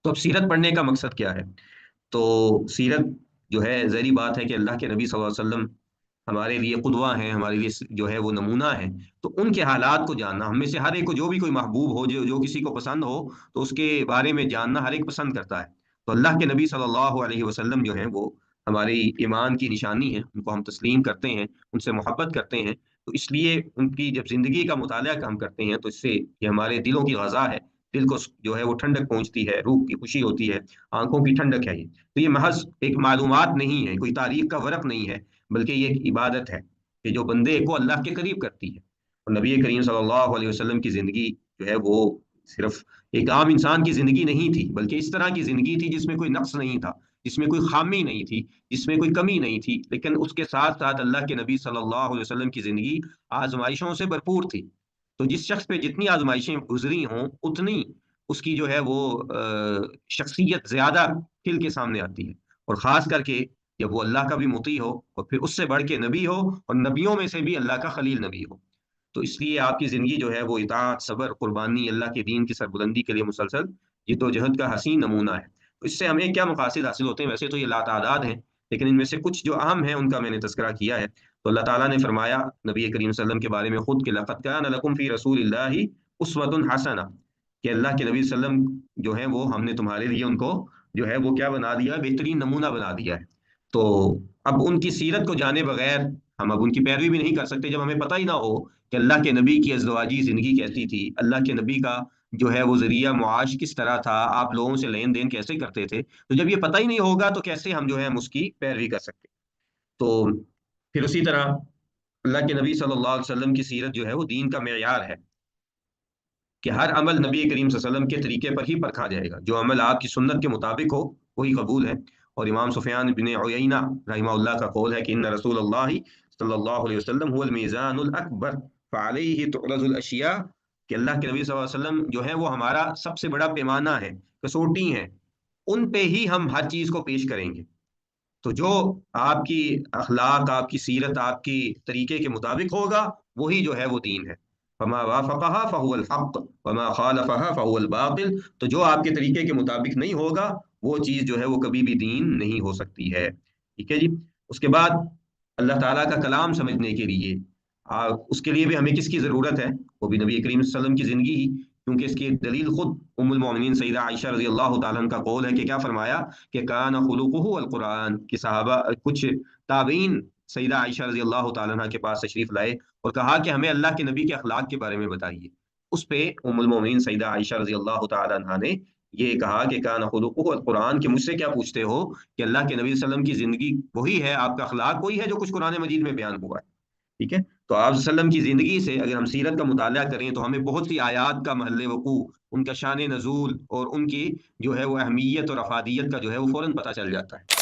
تو اب سیرت پڑھنے کا مقصد کیا ہے؟ تو سیرت جو ہے، ظاہری بات ہے کہ اللہ کے نبی صلی اللہ علیہ وسلم ہمارے لیے قدوہ ہیں، ہمارے لیے جو ہے وہ نمونہ ہے۔ تو ان کے حالات کو جاننا، ہم میں سے ہر ایک کو جو بھی کوئی محبوب ہو، جو کسی کو پسند ہو، تو اس کے بارے میں جاننا ہر ایک پسند کرتا ہے۔ تو اللہ کے نبی صلی اللہ علیہ وسلم جو ہیں وہ ہماری ایمان کی نشانی ہے، ان کو ہم تسلیم کرتے ہیں، ان سے محبت کرتے ہیں۔ تو اس لیے ان کی جب زندگی کا مطالعہ ہم کرتے ہیں تو اس سے یہ ہمارے دلوں کی غذا ہے، دل کو جو ہے وہ ٹھنڈک پہنچتی ہے، روح کی خوشی ہوتی ہے، آنکھوں کی ٹھنڈک ہے یہ۔ تو یہ محض ایک معلومات نہیں ہے، کوئی تاریخ کا ورق نہیں ہے، بلکہ یہ ایک عبادت ہے کہ جو بندے کو اللہ کے قریب کرتی ہے۔ اور نبی کریم صلی اللہ علیہ وسلم کی زندگی جو ہے وہ صرف ایک عام انسان کی زندگی نہیں تھی، بلکہ اس طرح کی زندگی تھی جس میں کوئی نقص نہیں تھا، جس میں کوئی خامی نہیں تھی، جس میں کوئی کمی نہیں تھی، لیکن اس کے ساتھ ساتھ اللہ کے نبی صلی اللہ علیہ وسلم کی زندگی آزمائشوں سے بھرپور تھی۔ تو جس شخص پہ جتنی آزمائشیں گزری ہوں، اتنی اس کی جو ہے وہ شخصیت زیادہ کھل کے سامنے آتی ہے۔ اور خاص کر کے جب وہ اللہ کا بھی مطیع ہو، اور پھر اس سے بڑھ کے نبی ہو، اور نبیوں میں سے بھی اللہ کا خلیل نبی ہو، تو اس لیے آپ کی زندگی جو ہے وہ اطاعت، صبر، قربانی، اللہ کے دین کی سربلندی کے لیے مسلسل جدوجہد کا حسین نمونہ ہے۔ تو اس سے ہمیں کیا مقاصد حاصل ہوتے ہیں؟ ویسے تو یہ لاتعداد ہیں، لیکن ان میں سے کچھ جو اہم ہیں ان کا میں نے تذکرہ کیا ہے۔ تو اللہ تعالیٰ نے فرمایا نبی کریم صلی اللہ علیہ وسلم کے بارے میں خود کہ لقد کان لکم فی رسول اللہ اسوۃ حسنہ، کہ اللہ کے نبی صلی اللہ علیہ وسلم جو ہے وہ ہم نے تمہارے لیے ان کو جو ہے وہ کیا بنا دیا، بہترین نمونہ بنا دیا ہے۔ تو اب ان کی سیرت کو جانے بغیر ہم اب ان کی پیروی بھی نہیں کر سکتے، جب ہمیں پتہ ہی نہ ہو کہ اللہ کے نبی کی ازدواجی زندگی کیسی تھی، اللہ کے نبی کا جو ہے وہ ذریعہ معاش کس طرح تھا، آپ لوگوں سے لین دین کیسے کرتے تھے۔ تو جب یہ پتہ ہی نہیں ہوگا تو کیسے ہم جو ہے ہم اس کی پیروی کر سکتے۔ تو پھر اسی طرح اللہ کے نبی صلی اللہ علیہ وسلم کی سیرت جو ہے وہ دین کا معیار ہے، کہ ہر عمل نبی کریم صلی اللہ علیہ وسلم کے طریقے پر ہی پرکھا جائے گا، جو عمل آپ کی سنت کے مطابق ہو وہی قبول ہے۔ اور امام سفیان بن عیینہ رحمہ اللہ کا قول ہے کہ ان رسول اللہ صلی اللہ علیہ وسلم هو المیزان الاکبر فعلیہ تعرض الاشیاء، کہ اللہ کے نبی صلی اللہ علیہ وسلم جو ہے وہ ہمارا سب سے بڑا پیمانہ ہے، کسوٹی ہے، ان پہ ہی ہم ہر چیز کو پیش کریں گے۔ تو جو آپ کی اخلاق، آپ کی سیرت، آپ کی طریقے کے مطابق ہوگا وہی جو ہے وہ دین ہے۔ فما وافقها فهو الحق وما خالفها فهو الباطل، تو جو آپ کے طریقے کے مطابق نہیں ہوگا وہ چیز جو ہے وہ کبھی بھی دین نہیں ہو سکتی ہے۔ ٹھیک ہے جی۔ اس کے بعد اللہ تعالیٰ کا کلام سمجھنے کے لیے اس کے لیے بھی ہمیں کس کی ضرورت ہے؟ وہ بھی نبی کریم صلی اللہ علیہ وسلم کی زندگی ہی، کیونکہ اس کی دلیل خود ام المؤمنین سیدہ عائشہ رضی اللہ تعالیٰ عنہ کا قول ہے کہ کیا فرمایا کہ کان خلقہ القرآن، کہ صحابہ کچھ تابعین سیدہ عائشہ رضی اللہ تعالیٰ عنہ کے پاس تشریف لائے اور کہا کہ ہمیں اللہ کے نبی کے اخلاق کے بارے میں بتائیے۔ اس پہ ام المؤمنین سیدہ عائشہ رضی اللہ تعالیٰ عنہ نے یہ کہا کہ کان خلقہ القرآن، کہ مجھ سے کیا پوچھتے ہو کہ اللہ کے نبی صلی اللہ علیہ وسلم کی زندگی وہی ہے، آپ کا اخلاق وہی ہے جو کچھ قرآن مجید میں بیان ہوا ہے۔ ٹھیک ہے۔ تو آپ صلی اللہ علیہ وسلم کی زندگی سے اگر ہم سیرت کا مطالعہ کریں تو ہمیں بہت سی آیات کا محل وقوع، ان کا شان نزول اور ان کی جو ہے وہ اہمیت اور افادیت کا جو ہے وہ فوراً پتہ چل جاتا ہے۔